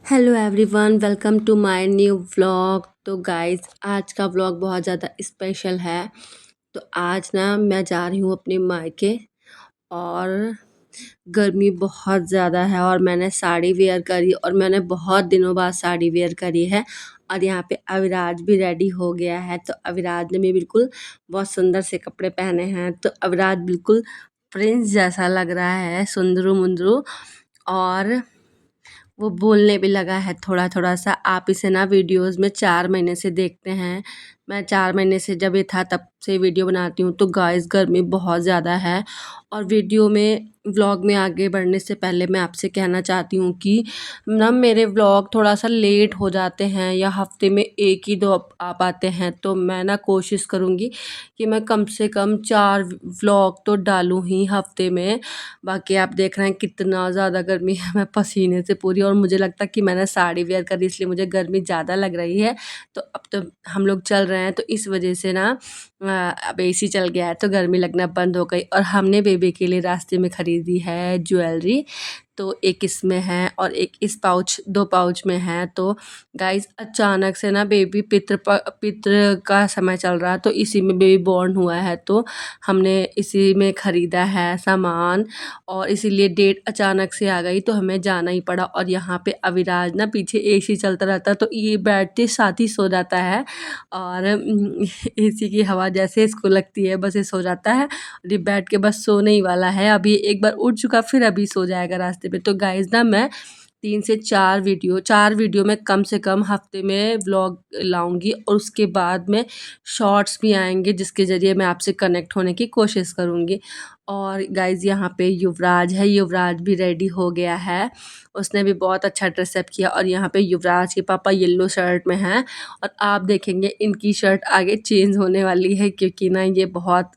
Hello everyone, welcome to my new vlog. तो guys, आज का व्लॉग बहुत ज़्यादा स्पेशल है। तो आज ना मैं जा रही हूँ अपने मायके, और गर्मी बहुत ज़्यादा है और मैंने साड़ी वेयर करी, और मैंने बहुत दिनों बाद साड़ी वेयर करी है। और यहाँ पे अविराज भी रेडी हो गया है। तो अविराज ने भी बिल्कुल बहुत सुंदर से कपड़े पहने हैं। तो अविराज बिल्कुल प्रिंस जैसा लग रहा है, सुंदरू मुंदरू। और वो बोलने भी लगा है थोड़ा थोड़ा सा। आप इसे ना वीडियोस में 4 महीने से देखते हैं। मैं 4 महीने से जब ये था तब से वीडियो बनाती हूँ। तो गाइस, गर्मी बहुत ज़्यादा है। और वीडियो में व्लॉग में आगे बढ़ने से पहले मैं आपसे कहना चाहती हूँ कि ना मेरे व्लॉग थोड़ा सा लेट हो जाते हैं, या हफ्ते में एक ही दो आ पाते हैं। तो मैं ना कोशिश करूँगी कि मैं कम से कम 4 व्लॉग तो डालूँ ही हफ्ते में। बाकी आप देख रहे हैं कितना ज़्यादा गर्मी है, मैं पसीने से पूरी। और मुझे लगता है कि मैंने साड़ी वेयर करी इसलिए मुझे गर्मी ज़्यादा लग रही है। तो अब तो हम लोग चल रहे हैं, तो इस वजह से ना अब एसी चल गया है तो गर्मी लगना बंद हो गई। और हमने बेबी के लिए रास्ते में ख़रीदी है ज्वेलरी। तो एक इसमें है और एक इस पाउच, 2 पाउच में है। तो गाइस, अचानक से ना बेबी पितृ का समय चल रहा है, तो इसी में बेबी बॉर्न हुआ है। तो हमने इसी में ख़रीदा है सामान, और इसीलिए डेट अचानक से आ गई तो हमें जाना ही पड़ा। और यहाँ पे अविराज ना पीछे एसी चलता रहता है, तो ये बैठते साथ ही सो जाता है। और एसी की हवा जैसे इसको लगती है बस ये सो जाता है, और ये बैठ के बस सोने ही वाला है। अभी एक बार उठ चुका, फिर अभी सो जाएगा रास्ते पे। तो गाइस ना, मैं 3 से 4 वीडियो में कम से कम हफ्ते में व्लॉग लाऊंगी, और उसके बाद में शॉर्ट्स भी आएंगे जिसके ज़रिए मैं आपसे कनेक्ट होने की कोशिश करूँगी। और गाइज़, यहाँ पे युवराज है, युवराज भी रेडी हो गया है। उसने भी बहुत अच्छा ड्रेसअप किया। और यहाँ पे युवराज के पापा येलो शर्ट में हैं, और आप देखेंगे इनकी शर्ट आगे चेंज होने वाली है, क्योंकि ना ये बहुत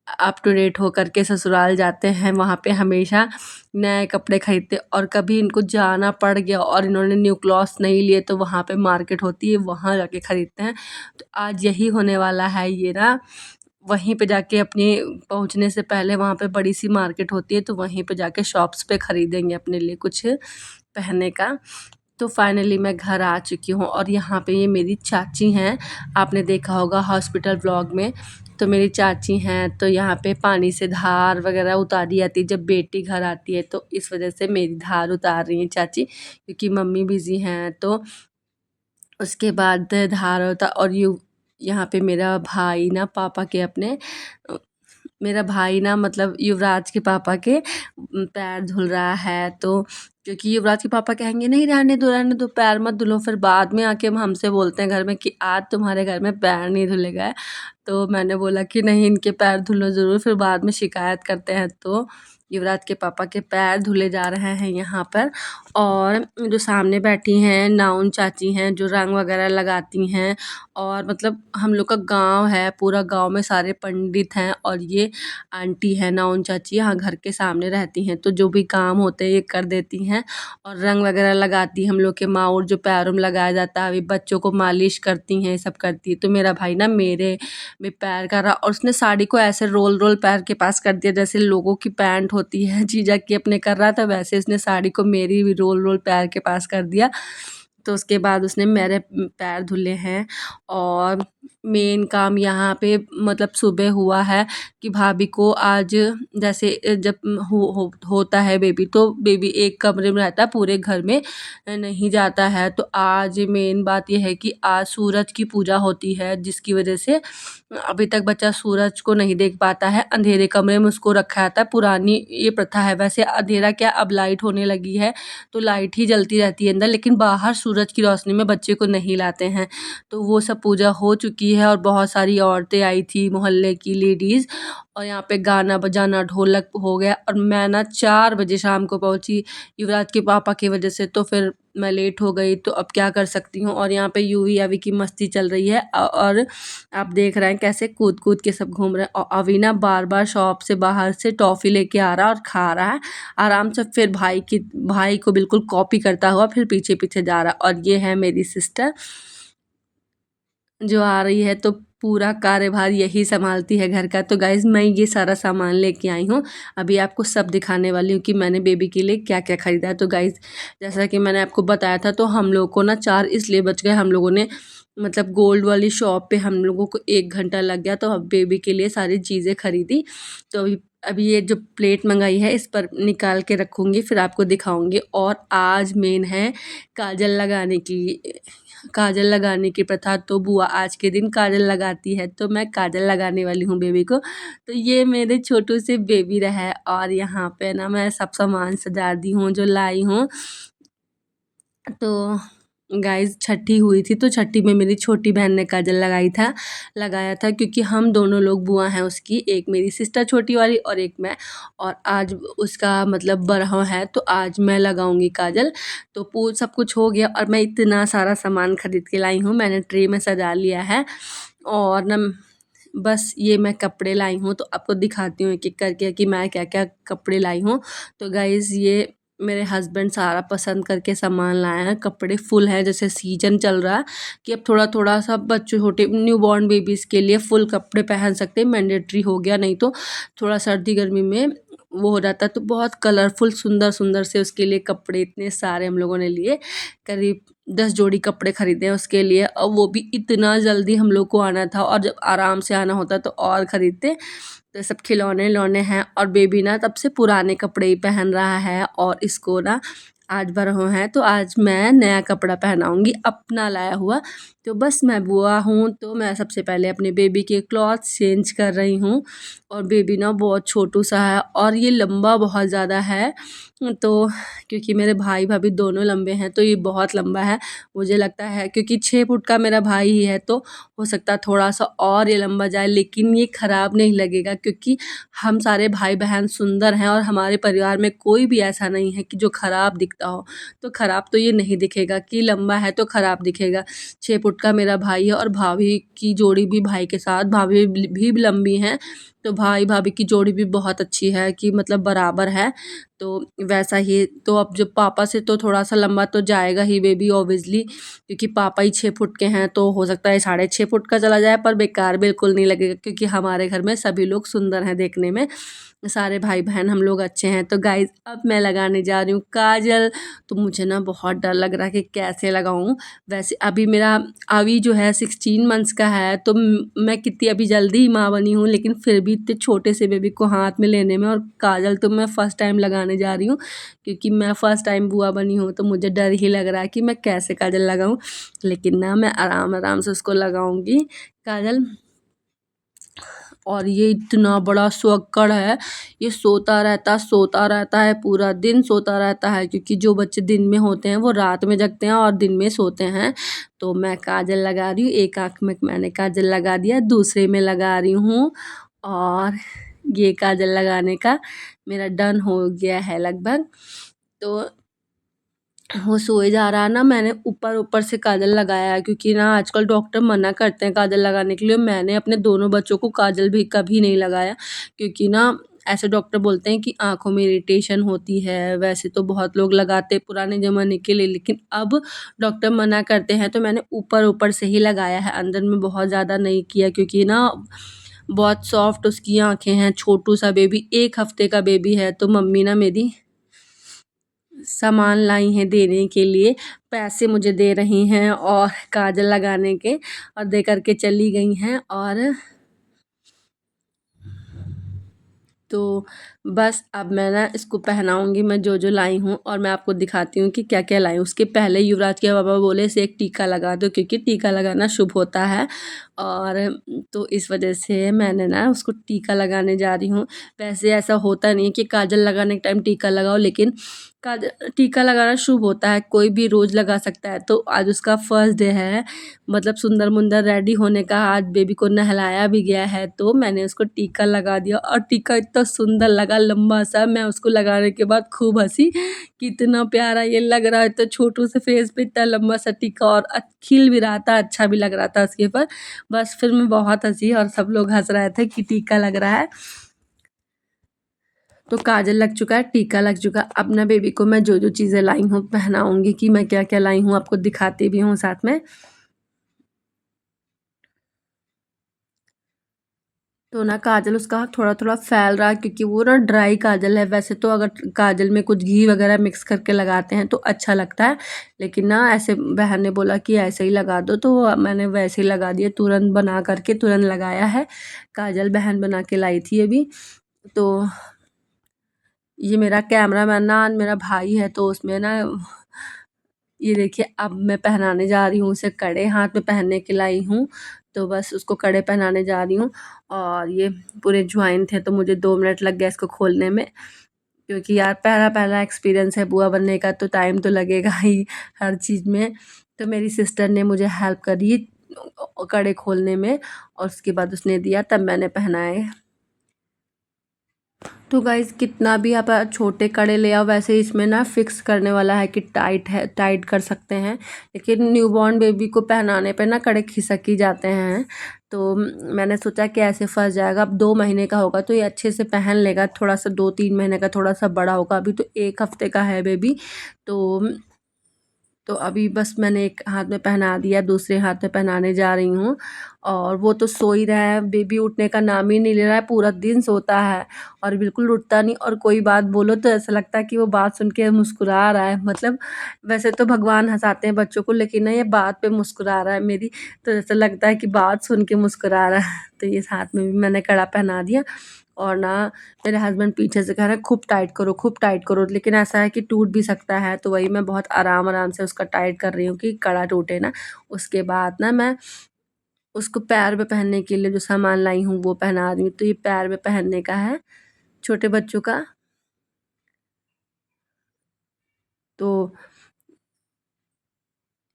अप टू डेट होकर के ससुराल जाते हैं। वहाँ पे हमेशा नए कपड़े खरीदते, और कभी इनको जाना पड़ गया और इन्होंने न्यू क्लॉथ्स नहीं लिए, तो वहाँ पे मार्केट होती है, वहाँ जाके ख़रीदते हैं। तो आज यही होने वाला है। ये ना वहीं पे जाके अपने पहुँचने से पहले वहाँ पे बड़ी सी मार्केट होती है, तो वहीं पे जाके शॉप्स पे ख़रीदेंगे अपने लिए कुछ पहनने का। तो फाइनली मैं घर आ चुकी हूँ, और यहाँ पे ये मेरी चाची हैं। आपने देखा होगा हॉस्पिटल व्लॉग में। तो मेरी चाची हैं, तो यहाँ पे पानी से धार वगैरह उतारी जाती है जब बेटी घर आती है, तो इस वजह से मेरी धार उतार रही हैं चाची, क्योंकि मम्मी बिज़ी हैं। तो उसके बाद धार होता, और यहाँ पे मेरा भाई ना पापा के अपने मेरा भाई ना मतलब युवराज के पापा के पैर धुल रहा है। तो क्योंकि युवराज के पापा कहेंगे नहीं, रहने दो, पैर मत धुलो। फिर बाद में आके हमसे बोलते हैं घर में कि आज तुम्हारे घर में पैर नहीं धुले गए। तो मैंने बोला कि नहीं, इनके पैर धुलो ज़रूर, फिर बाद में शिकायत करते हैं। तो युवराज के पापा के पैर धुले जा रहे हैं यहाँ पर। और जो सामने बैठी हैं नाउन चाची हैं, जो रंग वगैरह लगाती हैं। और मतलब हम लोग का गांव है, पूरा गांव में सारे पंडित हैं, और ये आंटी है नाउन चाची, यहाँ घर के सामने रहती हैं। तो जो भी काम होते हैं ये कर देती हैं, और रंग वगैरह लगाती हैं हम लोग के माँ, और जो पैरों में लगाया जाता है, अभी बच्चों को मालिश करती हैं, ये सब करती है। तो मेरा भाई ना मेरे में पैर कर रहा, और उसने साड़ी को ऐसे रोल रोल पैर के पास कर दिया, जैसे लोगों की पैंट होती है जीजा की अपने कर रहा था, वैसे इसने साड़ी को मेरी भी रोल रोल पैर के पास कर दिया। तो उसके बाद उसने मेरे पैर धुले हैं। और मेन काम यहाँ पे मतलब सुबह हुआ है कि भाभी को आज जैसे जब होता है बेबी, तो बेबी एक कमरे में रहता है, पूरे घर में नहीं जाता है। तो आज मेन बात यह है कि आज सूरज की पूजा होती है, जिसकी वजह से अभी तक बच्चा सूरज को नहीं देख पाता है, अंधेरे कमरे में उसको रखा जाता है। पुरानी ये प्रथा है, वैसे अंधेरा क्या, अब लाइट होने लगी है तो लाइट ही जलती रहती है अंदर, लेकिन बाहर सूरज की रोशनी में बच्चे को नहीं लाते हैं। तो वो सब पूजा हो चुकी है, और बहुत सारी औरतें आई थी, मोहल्ले की लेडीज़। और यहाँ पे गाना बजाना, ढोलक हो गया। और मैं ना 4 बजे शाम को पहुँची युवराज के पापा की वजह से, तो फिर मैं लेट हो गई, तो अब क्या कर सकती हूँ। और यहाँ पे यूवी अवी की मस्ती चल रही है, और आप देख रहे हैं कैसे कूद कूद के सब घूम रहे हैं। और अभी ना बार बार शॉप से बाहर से टॉफ़ी लेके आ रहा है और खा रहा है आराम से, फिर भाई को बिल्कुल कॉपी करता हुआ फिर पीछे पीछे जा रहा। और ये है मेरी सिस्टर जो आ रही है, तो पूरा कार्यभार यही संभालती है घर का। तो गाइज़ मैं ये सारा सामान लेके आई हूँ। अभी आपको सब दिखाने वाली हूँ कि मैंने बेबी के लिए क्या-क्या खरीदा है। तो गाइज़ जैसा कि मैंने आपको बताया था, तो हम लोग को ना 4 इसलिए बच गए, हम लोगों ने मतलब गोल्ड वाली शॉप पे हम लोगों को 1 घंटा लग गया, तो अब बेबी के लिए सारी चीज़ें खरीदी। तो अभी ये जो प्लेट मंगाई है, इस पर निकाल के रखूँगी, फिर आपको दिखाऊँगी। और आज मेन है काजल लगाने की। काजल लगाने की प्रथा, तो बुआ आज के दिन काजल लगाती है, तो मैं काजल लगाने वाली हूँ बेबी को। तो ये मेरे छोटू से बेबी रहा है, और यहाँ पे ना मैं सब सामान सजा दी हूँ जो लाई हूँ। तो गाइज़ छठी हुई थी, तो छठी में मेरी छोटी बहन ने काजल लगाया था, क्योंकि हम दोनों लोग बुआ हैं उसकी, एक मेरी सिस्टर छोटी वाली और एक मैं। और आज उसका मतलब बरह है, तो आज मैं लगाऊंगी काजल। तो सब कुछ हो गया, और मैं इतना सारा सामान खरीद के लाई हूँ, मैंने ट्रे में सजा लिया है। और ना बस ये मैं कपड़े लाई हूँ, तो आपको दिखाती हूँ एक-एक करके कि मैं क्या-क्या कपड़े लाई हूँ। तो गाइज़ ये मेरे हस्बैंड सारा पसंद करके सामान लाए हैं। कपड़े फुल हैं, जैसे सीजन चल रहा है कि अब थोड़ा-थोड़ा सा बच्चों छोटे न्यूबॉर्न बेबीज़ के लिए फुल कपड़े पहन सकते हैं, मैंडेटरी हो गया, नहीं तो थोड़ा सर्दी गर्मी में वो हो जाता है। तो बहुत कलरफुल सुंदर-सुंदर से उसके लिए कपड़े इतने सारे हम लोगों ने लिए। करीब 10 जोड़ी कपड़े खरीदे हैं उसके लिए, और वो भी इतना जल्दी हम लोग को आना था, और जब आराम से आना होता तो और ख़रीदते। तो सब खिलौने-विलौने हैं, और बेबी ना तब से पुराने कपड़े ही पहन रहा है, और इसको ना आज बरहो है, तो आज मैं नया कपड़ा पहनाऊँगी अपना लाया हुआ। तो बस मैं बुआ हूँ, तो मैं सबसे पहले अपने बेबी के क्लॉथ्स चेंज कर रही हूँ। और बेबी ना बहुत छोटू सा है, और ये लंबा बहुत ज़्यादा है। तो क्योंकि मेरे भाई-भाभी दोनों लंबे हैं, तो ये बहुत लंबा है। मुझे लगता है क्योंकि 6 फुट का मेरा भाई ही है, तो हो सकता है थोड़ा-सा और ये लंबा जाए, लेकिन ये ख़राब नहीं लगेगा, क्योंकि हम सारे भाई-बहन सुंदर हैं, और हमारे परिवार में कोई भी ऐसा नहीं है कि जो ख़राब दिखता हो। तो ख़राब तो ये नहीं दिखेगा कि लंबा है तो ख़राब दिखेगा। 6 फुट का मेरा भाई है, और भाभी की जोड़ी भी भाई के साथ भाभी भी लंबी हैं। तो भाई-भाभी की जोड़ी भी बहुत अच्छी है कि मतलब बराबर है। तो वैसा ही, तो अब जब पापा से तो थोड़ा-सा लंबा तो जाएगा ही बेबी ऑब्वियसली, क्योंकि पापा ही 6 फुट के हैं, तो हो सकता है 6.5 फुट का चला जाए, पर बेकार बिल्कुल नहीं लगेगा, क्योंकि हमारे घर में सभी लोग सुंदर हैं देखने में। सारे भाई-बहन हम लोग अच्छे हैं। तो गाइज़ अब मैं लगाने जा रही हूँ काजल। तो मुझे ना बहुत डर लग रहा है कि कैसे लगाऊँ। वैसे अभी मेरा अभी जो है 16 मंथ्स का है, तो मैं कितनी अभी जल्दी ही माँ बनी हूँ, लेकिन फिर भी इतने छोटे से बेबी को हाथ में लेने में, और काजल तो मैं फ़र्स्ट टाइम लगाने जा रही हूँ, क्योंकि मैं फ़र्स्ट टाइम बुआ बनी हूँ, तो मुझे डर ही लग रहा है कि मैं कैसे काजल लगाऊँ। लेकिन ना मैं आराम-आराम से उसको लगाऊँगी काजल। और ये इतना बड़ा सुअक्कड़ है, ये सोता रहता है, पूरा दिन सोता रहता है, क्योंकि जो बच्चे दिन में होते हैं वो रात में जगते हैं और दिन में सोते हैं। तो मैं काजल लगा रही हूँ, एक आँख में मैंने काजल लगा दिया, दूसरे में लगा रही हूँ। और ये काजल लगाने का मेरा डन हो गया है लगभग। तो वो सोए जा रहा है ना, मैंने ऊपर-ऊपर से काजल लगाया है, क्योंकि ना आजकल डॉक्टर मना करते हैं काजल लगाने के लिए। मैंने अपने दोनों बच्चों को काजल भी कभी नहीं लगाया, क्योंकि ना ऐसे डॉक्टर बोलते हैं कि आँखों में इरिटेशन होती है। वैसे तो बहुत लोग लगाते पुराने ज़माने के लिए, लेकिन अब डॉक्टर मना करते हैं, तो मैंने ऊपर-ऊपर से ही लगाया है, अंदर में बहुत ज़्यादा नहीं किया, क्योंकि ना बहुत सॉफ्ट उसकी आँखें हैं, छोटू सा बेबी, 1 हफ्ते का बेबी है। तो मम्मी ना मेरी सामान लाई हैं देने के लिए, पैसे मुझे दे रही हैं और काजल लगाने के, और दे कर के चली गई हैं। और तो बस अब मैं ना इसको पहनाऊँगी, मैं जो-जो लाई हूँ, और मैं आपको दिखाती हूँ कि क्या-क्या लाई हूँ। उसके पहले युवराज के पापा बोले इसे एक टीका लगा दो, क्योंकि टीका लगाना शुभ होता है। और तो इस वजह से मैंने ना उसको टीका लगाने जा रही हूँ। वैसे ऐसा होता नहीं है कि काजल लगाने के टाइम टीका लगाओ, लेकिन टीका लगाना शुभ होता है, कोई भी रोज़ लगा सकता है। तो आज उसका फर्स्ट डे है, मतलब सुंदर-मुंदर रेडी होने का, आज बेबी को नहलाया भी गया है, तो मैंने उसको टीका लगा दिया, और टीका इतना सुंदर लगा लंबा-सा। मैं उसको लगाने के बाद खूब हँसी, कितना प्यारा ये लग रहा है, तो छोटू से फेस पे इतना लंबा-सा टीका, और खिल भी रहा था, अच्छा भी लग रहा था उसके ऊपर। बस फिर मैं बहुत हँसी, और सब लोग हँस रहे थे कि टीका लग रहा है। तो काजल लग चुका है, टीका लग चुका है। अब ना बेबी को मैं जो-जो चीज़ें लाई हूँ पहनाऊँगी, कि मैं क्या-क्या लाई हूँ आपको दिखाती भी हूँ साथ में। तो ना काजल उसका थोड़ा थोड़ा फैल रहा है, क्योंकि वो ना ड्राई काजल है। वैसे तो अगर काजल में कुछ घी वगैरह मिक्स करके लगाते हैं तो अच्छा लगता है, लेकिन ना ऐसे बहन ने बोला कि ऐसे ही लगा दो, तो मैंने वैसे ही लगा दिया, तुरंत बना करके तुरंत लगाया है। काजल बहन बना के लाई थी अभी। तो ये मेरा कैमरा मैन ना मेरा भाई है, तो उसमें ना ये देखिए अब मैं पहनाने जा रही हूँ उसे कड़े, हाथ में पहनने के लाई हूँ। तो बस उसको कड़े पहनाने जा रही हूँ। और ये पूरे ज्वाइन थे, तो मुझे 2 मिनट लग गया इसको खोलने में, क्योंकि यार पहला पहला एक्सपीरियंस है बुआ बनने का, तो टाइम तो लगेगा ही हर चीज़ में। तो मेरी सिस्टर ने मुझे हेल्प करी कड़े खोलने में, और उसके बाद उसने दिया, तब मैंने पहनाए। तो गाइज़ कितना भी आप छोटे कड़े ले आओ, वैसे इसमें ना फिक्स करने वाला है कि टाइट है, टाइट कर सकते हैं। लेकिन न्यूबॉर्न बेबी को पहनाने पे ना कड़े खिसक ही जाते हैं। तो मैंने सोचा कि ऐसे फंस जाएगा। अब 2 महीने का होगा तो ये अच्छे से पहन लेगा, थोड़ा सा 2-3 महीने का थोड़ा सा बड़ा होगा, अभी तो 1 हफ्ते का है बेबी। तो अभी बस मैंने एक हाथ में पहना दिया, दूसरे हाथ में पहनाने जा रही हूँ। और वो तो सो ही रहा है, बेबी उठने का नाम ही नहीं ले रहा है, पूरा दिन सोता है और बिल्कुल उठता नहीं। और कोई बात बोलो तो ऐसा लगता है कि वो बात सुन के मुस्कुरा रहा है। मतलब वैसे तो भगवान हंसाते हैं बच्चों को, लेकिन ना ये बात पे मुस्कुरा रहा है मेरी, तो ऐसा लगता है कि बात सुन के मुस्कुरा रहा है। तो ये हाथ में भी मैंने कड़ा पहना दिया। और ना मेरे हस्बैंड पीछे से कह रहे हैं खूब टाइट करो, खूब टाइट करो, लेकिन ऐसा है कि टूट भी सकता है। तो वही मैं बहुत आराम आराम से उसका टाइट कर रही हूँ कि कड़ा टूटे ना। उसके बाद ना मैं उसको पैर में पहनने के लिए जो सामान लाई हूँ वो पहना रही हूँ। तो ये पैर में पहनने का है छोटे बच्चों का। तो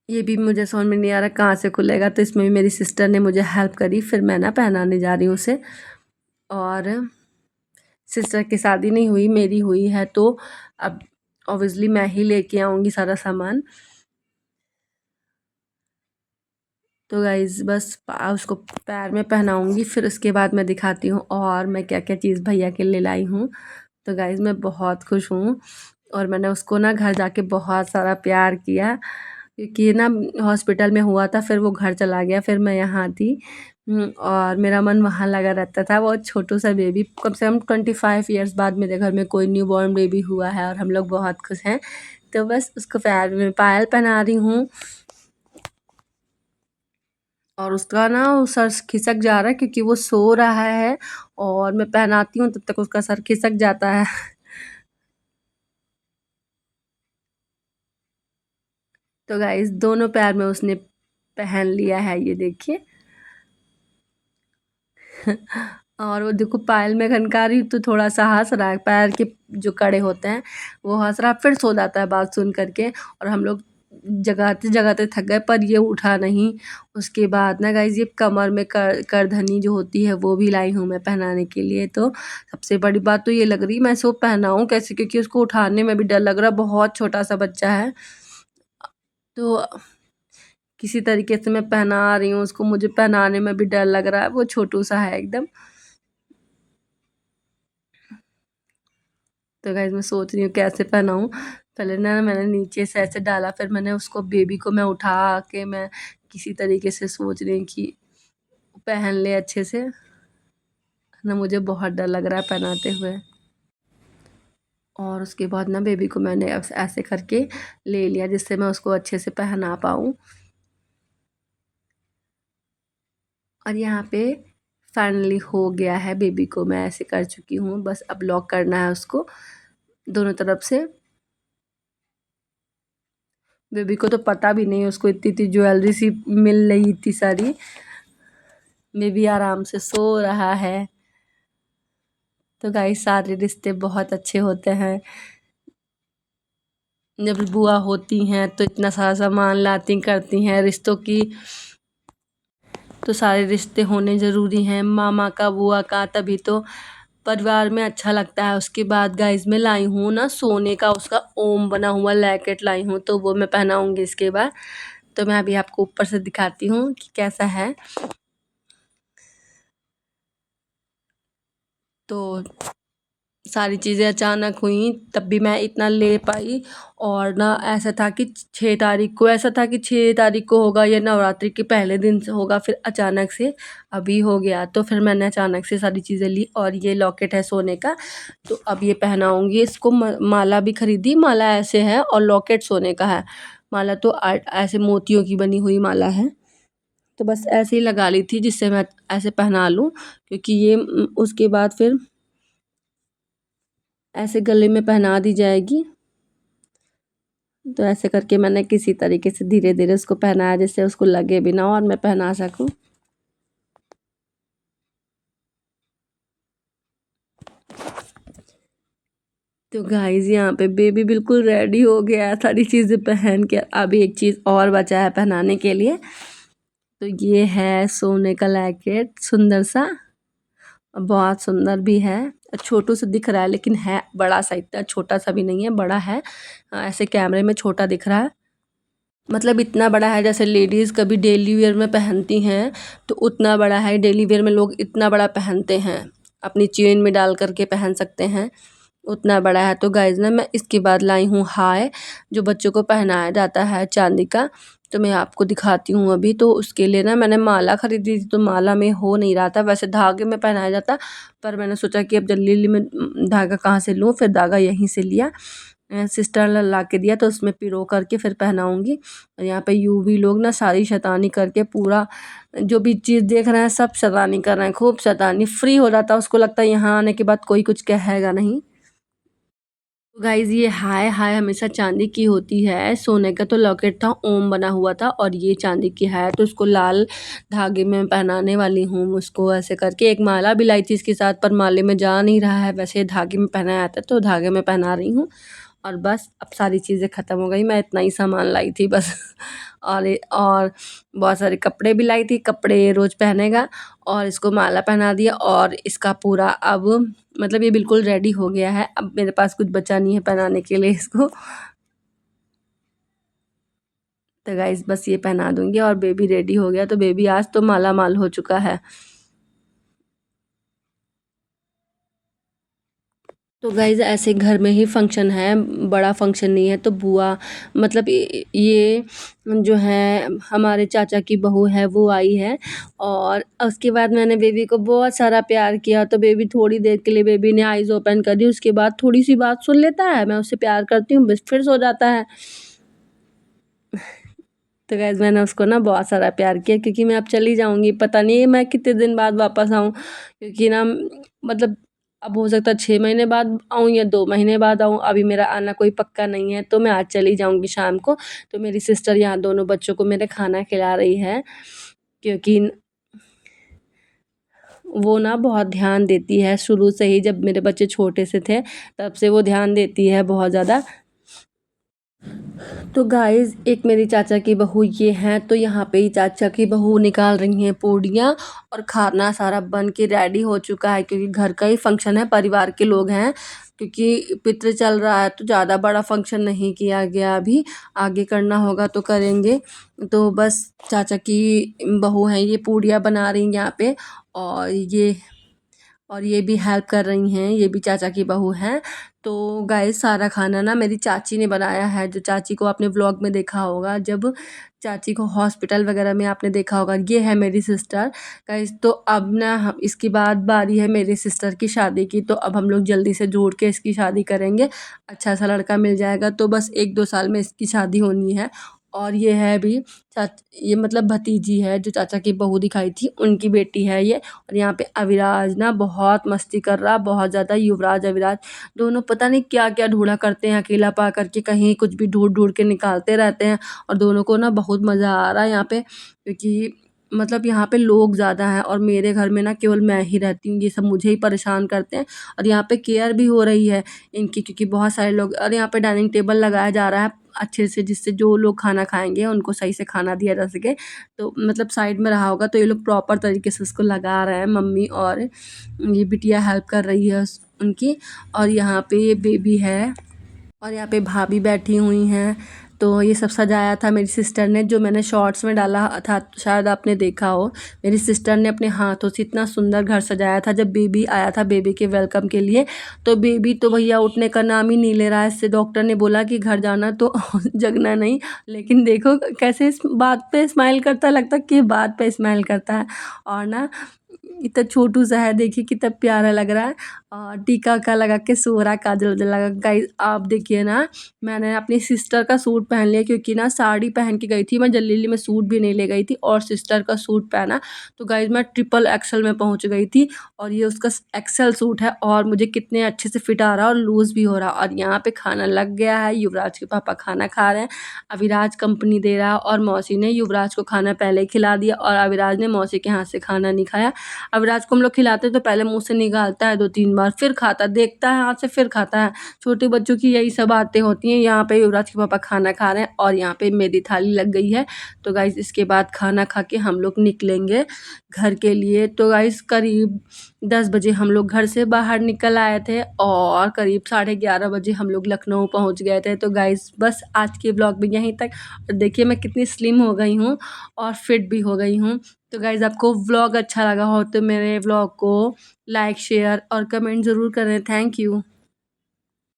ये भी मुझे समझ में नहीं आ रहा कहाँ से खुलेगा, तो इसमें भी मेरी सिस्टर ने मुझे हेल्प करी, फिर मैं ना पहनाने जा रही हूँ उसे। और सिस्टर की शादी नहीं हुई, मेरी हुई है, तो अब ऑब्वियसली मैं ही लेके आऊँगी सारा सामान। तो गाइज़ बस उसको पैर में पहनाऊँगी, फिर उसके बाद मैं दिखाती हूँ और मैं क्या-क्या चीज़ भैया के लिए लाई हूँ। तो गाइज़ मैं बहुत खुश हूँ, और मैंने उसको ना घर जाके बहुत सारा प्यार किया, क्योंकि ना हॉस्पिटल में हुआ था, फिर वो घर चला गया, फिर मैं यहाँ थी। और मेरा मन वहाँ लगा रहता था। वो छोटू सा बेबी, कम से कम 25 ईयर्स बाद मेरे घर में कोई न्यूबॉर्न बेबी हुआ है, और हम लोग बहुत खुश हैं। तो बस उसको पैर में पायल पहना रही हूँ। और उसका ना वो सर खिसक जा रहा है, क्योंकि वो सो रहा है और मैं पहनाती हूँ तब तक उसका सर खिसक जाता है। तो गाइस दोनों पैर में उसने पहन लिया है, ये देखिए। और वो देखो पायल में खनका रही तो थोड़ा सा हंस रहा है, पैर के जो कड़े होते हैं वो हंस रहा, फिर सो जाता है बात सुन करके। और हम लोग जगाते जगाते थक गए, पर ये उठा नहीं। उसके बाद ना गाइज ये कमर में करधनी जो होती है वो भी लाई हूँ मैं पहनाने के लिए। तो सबसे बड़ी बात तो ये लग रही मैं इसको पहनाऊँ कैसे, क्योंकि उसको उठाने में भी डर लग रहा, बहुत छोटा सा बच्चा है। तो किसी तरीके से मैं पहना रही हूँ उसको, मुझे पहनाने में भी डर लग रहा है, वो छोटू सा है एकदम। तो गाइस मैं सोच रही हूँ कैसे पहनाऊँ। पहले ना मैंने नीचे से ऐसे डाला, फिर मैंने उसको बेबी को मैं उठा के मैं किसी तरीके से सोच रही हूँ कि पहन ले अच्छे से ना। मुझे बहुत डर लग रहा है पहनाते हुए। और उसके बाद ना बेबी को मैंने ऐसे करके ले लिया, जिससे मैं उसको अच्छे से पहना पाऊँ। और यहाँ पे फाइनली हो गया है, बेबी को मैं ऐसे कर चुकी हूँ, बस अब लॉक करना है उसको दोनों तरफ से। बेबी को तो पता भी नहीं, उसको इतनी इतनी ज्वेलरी सी मिल रही इतनी सारी। बेबी आराम से सो रहा है। तो गाइस सारे रिश्ते बहुत अच्छे होते हैं। जब बुआ होती हैं तो इतना सारा सामान लाती करती हैं रिश्तों की, तो सारे रिश्ते होने ज़रूरी हैं, मामा का बुआ का, तभी तो परिवार में अच्छा लगता है। उसके बाद गाइस मैं लाई हूँ ना सोने का उसका ओम बना हुआ लैकेट लाई हूँ, तो वो मैं पहनाऊँगी इसके बाद। तो मैं अभी आपको ऊपर से दिखाती हूँ कि कैसा है। तो सारी चीज़ें अचानक हुई तब भी मैं इतना ले पाई। और ना ऐसा था कि 6 तारीख को ऐसा था कि 6 तारीख को होगा या नवरात्रि के पहले दिन से होगा, फिर अचानक से अभी हो गया। तो फिर मैंने अचानक से सारी चीज़ें ली और ये लॉकेट है सोने का, तो अब ये पहनाऊँगी इसको। माला भी खरीदी, माला ऐसे है और लॉकेट सोने का है। माला तो ऐसे मोतियों की बनी हुई माला है, तो बस ऐसे ही लगा ली थी जिससे मैं ऐसे पहना लूँ, क्योंकि ये उसके बाद फिर ऐसे गले में पहना दी जाएगी। तो ऐसे करके मैंने किसी तरीके से धीरे धीरे उसको पहनाया जिससे उसको लगे भी ना और मैं पहना सकूं। तो गाइस यहाँ पे बेबी बिल्कुल रेडी हो गया है सारी चीज़ें पहन के। अभी एक चीज़ और बचा है पहनाने के लिए, तो ये है सोने का लैकेट, सुंदर सा, बहुत सुंदर भी है। छोटू सा दिख रहा है लेकिन है बड़ा सा, इतना छोटा सा भी नहीं है, बड़ा है। ऐसे कैमरे में छोटा दिख रहा है, मतलब इतना बड़ा है जैसे लेडीज़ कभी डेली वेयर में पहनती हैं तो उतना बड़ा है। डेली वेयर में लोग इतना बड़ा पहनते हैं, अपनी चेन में डाल करके पहन सकते हैं, उतना बड़ा है। तो गाइज ना मैं इसके बाद लाई हूँ हाय, जो बच्चों को पहनाया जाता है चांदी का, तो मैं आपको दिखाती हूँ अभी। तो उसके लिए ना मैंने माला खरीदी थी, तो माला में हो नहीं रहा था, वैसे धागे में पहनाया जाता, पर मैंने सोचा कि अब जल्दी जल्दी में धागा कहाँ से लूँ, फिर धागा यहीं से लिया, सिस्टर ने ला के दिया, तो उसमें पिरो करके फिर पहनाऊँगी। और यहाँ पे यूवी लोग ना सारी शैतानी करके पूरा जो भी चीज़ देख रहे हैं सब शैतानी कर रहे हैं, खूब शैतानी। फ्री हो जाता है, उसको लगता है यहाँ आने के बाद कोई कुछ कहेगा नहीं। तो गाइज ये हाय हाय हमेशा चांदी की होती है, सोने का तो लॉकेट था, ओम बना हुआ था, और ये चांदी की है, तो उसको लाल धागे में पहनाने वाली हूँ। उसको ऐसे करके एक माला भी लाई थी इसके साथ, पर माले में जा नहीं रहा है, वैसे धागे में पहनाया जाता है तो धागे में पहना रही हूँ। और बस अब सारी चीज़ें ख़त्म हो गई, मैं इतना ही सामान लाई थी बस। और बहुत सारे कपड़े भी लाई थी, कपड़े रोज़ पहनेगा, और इसको माला पहना दिया, और इसका पूरा अब मतलब ये बिल्कुल रेडी हो गया है। अब मेरे पास कुछ बचा नहीं है पहनाने के लिए इसको, तो गाइस बस ये पहना दूंगी और बेबी रेडी हो गया। तो बेबी आज तो माला माल हो चुका है। तो गाइज़ ऐसे घर में ही फंक्शन है, बड़ा फंक्शन नहीं है। तो बुआ मतलब ये जो है हमारे चाचा की बहू है वो आई है, और उसके बाद मैंने बेबी को बहुत सारा प्यार किया। तो बेबी थोड़ी देर के लिए बेबी ने आइज़ ओपन कर दी, उसके बाद थोड़ी सी बात सुन लेता है, मैं उससे प्यार करती हूँ, बस फिर सो जाता है। तो गाइज़ मैंने उसको ना बहुत सारा प्यार किया, क्योंकि मैं अब चली जाऊँगी, पता नहीं मैं कितने दिन बाद वापस आऊँ, क्योंकि ना मतलब अब हो सकता है 6 महीने बाद आऊँ या 2 महीने बाद आऊँ, अभी मेरा आना कोई पक्का नहीं है। तो मैं आज चली जाऊँगी शाम को। तो मेरी सिस्टर यहाँ दोनों बच्चों को मेरे खाना खिला रही है, क्योंकि वो ना बहुत ध्यान देती है शुरू से ही, जब मेरे बच्चे छोटे से थे तब से वो ध्यान देती है बहुत ज़्यादा। तो गाइज़ एक मेरी चाचा की बहू ये हैं, तो यहाँ पे ही चाचा की बहू निकाल रही हैं पूड़ियाँ, और खाना सारा बन के रेडी हो चुका है, क्योंकि घर का ही फंक्शन है, परिवार के लोग हैं, क्योंकि पितृ चल रहा है तो ज़्यादा बड़ा फंक्शन नहीं किया गया अभी, आगे करना होगा तो करेंगे। तो बस चाचा की बहू हैं, ये पूड़ियाँ बना रही हैं यहाँ पे, और ये भी हेल्प कर रही हैं, ये भी चाचा की बहू हैं। तो गाइस सारा खाना ना मेरी चाची ने बनाया है, जो चाची को आपने व्लॉग में देखा होगा, जब चाची को हॉस्पिटल वगैरह में आपने देखा होगा। ये है मेरी सिस्टर गाइस। तो अब ना हम इसके बाद बारी है मेरी सिस्टर की शादी की, तो अब हम लोग जल्दी से जोड़ के इसकी शादी करेंगे, अच्छा सा लड़का मिल जाएगा, तो बस 1-2 साल में इसकी शादी होनी है। और ये है भी ये मतलब भतीजी है, जो चाचा की बहू दिखाई थी उनकी बेटी है ये। और यहाँ पे अविराज ना बहुत मस्ती कर रहा, बहुत ज़्यादा। युवराज अविराज दोनों पता नहीं क्या क्या ढूंढा करते हैं, अकेला पा करके कहीं कुछ भी ढूंढ ढूंढ के निकालते रहते हैं, और दोनों को ना बहुत मज़ा आ रहा है यहाँ पे, क्योंकि मतलब यहाँ पे लोग ज़्यादा हैं, और मेरे घर में ना केवल मैं ही रहती हूँ, ये सब मुझे ही परेशान करते हैं। और यहाँ पे केयर भी हो रही है इनकी, क्योंकि बहुत सारे लोग, और यहाँ पे डाइनिंग टेबल लगाया जा रहा है अच्छे से, जिससे जो लोग खाना खाएंगे उनको सही से खाना दिया जा सके। तो मतलब साइड में रहा होगा, तो ये लोग प्रॉपर तरीके से उसको लगा रहे हैं, मम्मी और ये बिटिया हेल्प कर रही है उनकी। और यहाँ पे ये बेबी है, और यहाँ पे भाभी बैठी हुई हैं। तो ये सब सजाया था मेरी सिस्टर ने, जो मैंने शॉर्ट्स में डाला था, शायद आपने देखा हो। मेरी सिस्टर ने अपने हाथों से इतना सुंदर घर सजाया था। जब बेबी आया था बेबी के वेलकम के लिए, तो बेबी तो भैया उठने का नाम ही नहीं ले रहा है। इससे डॉक्टर ने बोला कि घर जाना तो जगना नहीं। लेकिन देखो कैसे इस बात पे स्माइल करता है, लगता है कि बात पे स्माइल करता है। और ना इतना छोटू सा है, देखिए कितना प्यारा लग रहा है। और टीका का लगा के सो रहा है, काजल वाजल लगा। गाइस आप देखिए ना, मैंने अपनी सिस्टर का सूट पहन लिया, क्योंकि ना साड़ी पहन के गई थी मैं, जल्दी में सूट भी नहीं ले गई थी और सिस्टर का सूट पहना। तो गाइस मैं ट्रिपल एक्सल में पहुंच गई थी, और ये उसका एक्सल सूट है और मुझे कितने अच्छे से फिट आ रहा है और लूज भी हो रहा है। और यहाँ पे खाना लग गया है, युवराज के पापा खाना खा रहे हैं। अविराज कंपनी दे रहा है और मौसी ने युवराज को खाना पहले ही खिला दिया, और अविराज ने मौसी के हाथ से खाना नहीं खाया। अविराज को हम लोग खिलाते तो पहले मुंह से निकालता है 2-3 बार, फिर खाता, देखता है हाथ से फिर खाता है। छोटे बच्चों की यही सब बातें होती हैं। यहाँ पे युवराज के पापा खाना खा रहे हैं और यहाँ पे मेरी थाली लग गई है। तो गाइस इसके बाद खाना खा के हम लोग निकलेंगे घर के लिए। तो गाइस करीब 10 बजे हम लोग घर से बाहर निकल आए थे और करीब 11:30 बजे हम लोग लखनऊ पहुँच गए थे। तो गाइस बस आज के ब्लॉग में यहीं तक। और देखिए मैं कितनी स्लिम हो गई हूँ और फिट भी हो गई हूँ। तो गाइज़ आपको व्लॉग अच्छा लगा हो तो मेरे व्लॉग को लाइक शेयर और कमेंट ज़रूर करें। Thank you.